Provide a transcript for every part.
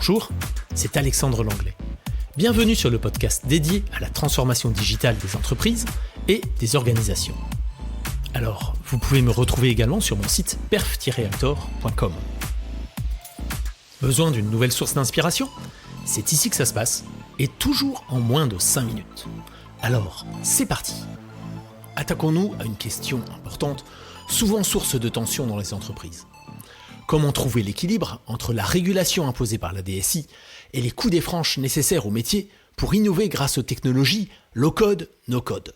Bonjour, c'est Alexandre Langlais. Bienvenue sur le podcast dédié à la transformation digitale des entreprises et des organisations. Alors, vous pouvez me retrouver également sur mon site perf-actor.com. Besoin d'une nouvelle source d'inspiration ? C'est ici que ça se passe, et toujours en moins de 5 minutes. Alors, c'est parti. Attaquons-nous à une question importante, souvent source de tension dans les entreprises. Comment trouver l'équilibre entre la régulation imposée par la DSI et les coups des franches nécessaires au métier pour innover grâce aux technologies low-code, no-code ?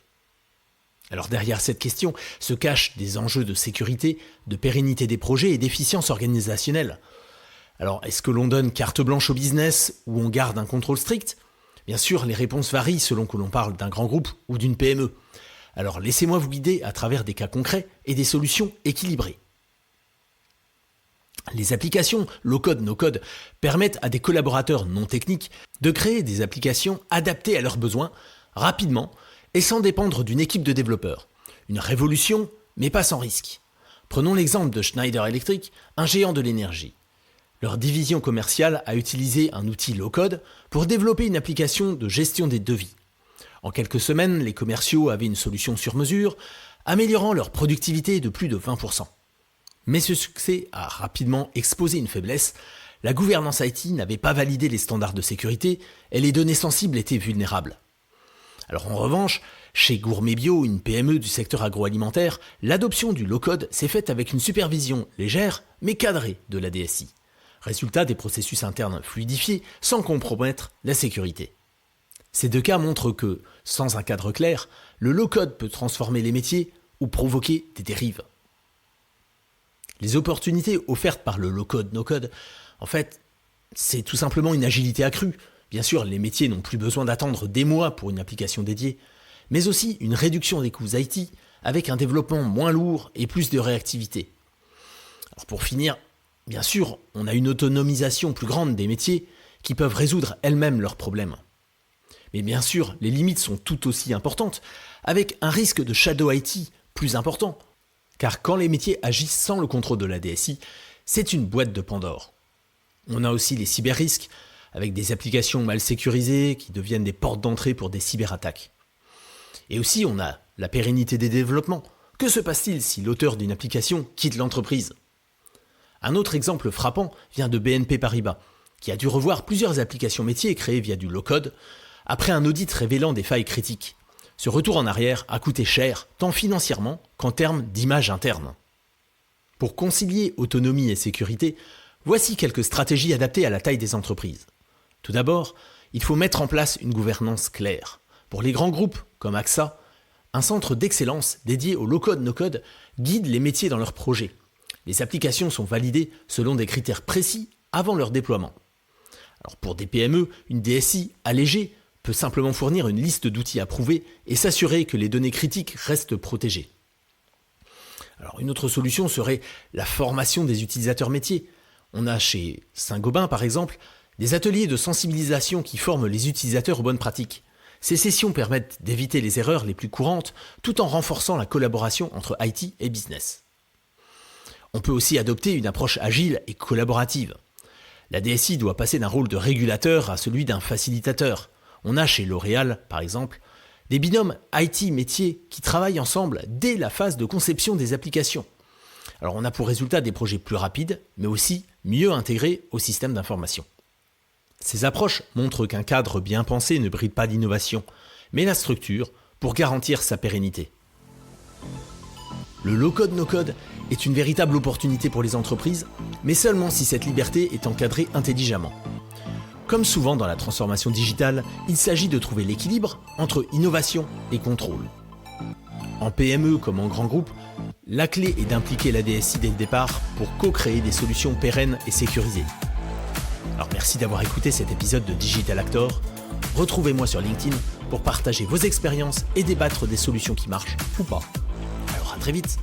Alors derrière cette question se cachent des enjeux de sécurité, de pérennité des projets et d'efficience organisationnelle. Alors est-ce que l'on donne carte blanche au business ou on garde un contrôle strict ? Bien sûr, les réponses varient selon que l'on parle d'un grand groupe ou d'une PME. Alors laissez-moi vous guider à travers des cas concrets et des solutions équilibrées. Les applications low-code, no-code permettent à des collaborateurs non techniques de créer des applications adaptées à leurs besoins rapidement et sans dépendre d'une équipe de développeurs. Une révolution, mais pas sans risque. Prenons l'exemple de Schneider Electric, un géant de l'énergie. Leur division commerciale a utilisé un outil low-code pour développer une application de gestion des devis. En quelques semaines, les commerciaux avaient une solution sur mesure, améliorant leur productivité de plus de 20%. Mais ce succès a rapidement exposé une faiblesse. La gouvernance IT n'avait pas validé les standards de sécurité et les données sensibles étaient vulnérables. Alors en revanche, chez Gourmet Bio, une PME du secteur agroalimentaire, l'adoption du low-code s'est faite avec une supervision légère mais cadrée de la DSI. Résultat, des processus internes fluidifiés sans compromettre la sécurité. Ces deux cas montrent que, sans un cadre clair, le low-code peut transformer les métiers ou provoquer des dérives. Les opportunités offertes par le low-code, no-code, en fait, c'est tout simplement une agilité accrue. Bien sûr, les métiers n'ont plus besoin d'attendre des mois pour une application dédiée, mais aussi une réduction des coûts IT avec un développement moins lourd et plus de réactivité. Alors pour finir, bien sûr, on a une autonomisation plus grande des métiers qui peuvent résoudre elles-mêmes leurs problèmes. Mais bien sûr, les limites sont tout aussi importantes, avec un risque de shadow IT plus important. Car quand les métiers agissent sans le contrôle de la DSI, c'est une boîte de Pandore. On a aussi les cyber-risques, avec des applications mal sécurisées qui deviennent des portes d'entrée pour des cyberattaques. Et aussi, on a la pérennité des développements. Que se passe-t-il si l'auteur d'une application quitte l'entreprise ? Un autre exemple frappant vient de BNP Paribas, qui a dû revoir plusieurs applications métiers créées via du low-code, après un audit révélant des failles critiques. Ce retour en arrière a coûté cher, tant financièrement qu'en termes d'image interne. Pour concilier autonomie et sécurité, voici quelques stratégies adaptées à la taille des entreprises. Tout d'abord, il faut mettre en place une gouvernance claire. Pour les grands groupes, comme AXA, un centre d'excellence dédié au low-code, no-code guide les métiers dans leurs projets. Les applications sont validées selon des critères précis avant leur déploiement. Alors pour des PME, une DSI allégée peut simplement fournir une liste d'outils approuvés et s'assurer que les données critiques restent protégées. Alors une autre solution serait la formation des utilisateurs métiers. On a chez Saint-Gobain par exemple des ateliers de sensibilisation qui forment les utilisateurs aux bonnes pratiques. Ces sessions permettent d'éviter les erreurs les plus courantes tout en renforçant la collaboration entre IT et business. On peut aussi adopter une approche agile et collaborative. La DSI doit passer d'un rôle de régulateur à celui d'un facilitateur. On a chez L'Oréal, par exemple, des binômes IT-métiers qui travaillent ensemble dès la phase de conception des applications. Alors on a pour résultat des projets plus rapides, mais aussi mieux intégrés au système d'information. Ces approches montrent qu'un cadre bien pensé ne bride pas d'innovation, mais la structure pour garantir sa pérennité. Le low-code, no-code est une véritable opportunité pour les entreprises, mais seulement si cette liberté est encadrée intelligemment. Comme souvent dans la transformation digitale, il s'agit de trouver l'équilibre entre innovation et contrôle. En PME comme en grand groupe, la clé est d'impliquer la DSI dès le départ pour co-créer des solutions pérennes et sécurisées. Alors merci d'avoir écouté cet épisode de Digital Actor. Retrouvez-moi sur LinkedIn pour partager vos expériences et débattre des solutions qui marchent ou pas. Alors à très vite.